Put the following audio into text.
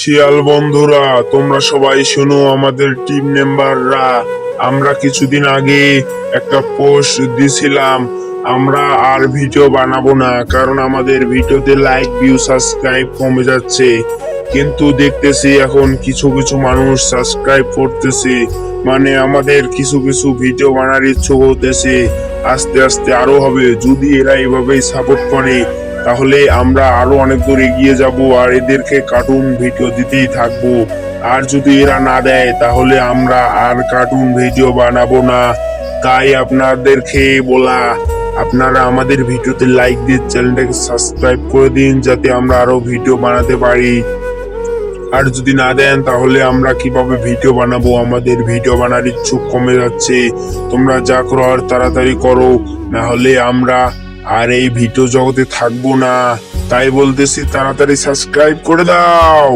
শিয়াল বন্ধুরা, তোমরা সবাই শোনো। আমাদের টিম মেম্বাররা আমরা কিছুদিন আগে একটা পোস্ট দিছিলাম, আমরা আর ভিডিও বানাবো না, কারণ আমাদের ভিডিওতে লাইক ভিউ সাবস্ক্রাইব কমে যাচ্ছে। কিন্তু দেখতেছি এখন কিছু কিছু মানুষ সাবস্ক্রাইব করতেছে, মানে আমাদের কিছু কিছু ভিডিও বানার ইচ্ছে করতেছে। আস্তে আস্তে আরো হবে, যদি এরা এভাবেই সাপোর্ট করে তাহলে আমরা আরো অনেক দূর এগিয়ে যাব আর এদেরকে কার্টুন ভিডিও দিতেই থাকবো। আর যদি এরা না দেয় তাহলে আমরা আর কার্টুন ভিডিও বানাবো না। তাই আপনাদেরকে বলা, আপনারা আমাদের ভিডিওতে লাইক দিয়ে চ্যানেলটাকে সাবস্ক্রাইব করে দিন, যাতে আমরা আরো ভিডিও বানাতে পারি। আর যদি না দেন তাহলে আমরা কিভাবে ভিডিও বানাবো? আমাদের ভিডিও বানার ইচ্ছুক কমে যাচ্ছে। তোমরা যা করো আর তাড়াতাড়ি করো, না হলে আমরা আর এই ভিডিও জগতে থাকবো না। তাই বলতেছি, তাড়াতাড়ি সাবস্ক্রাইব করে দাও।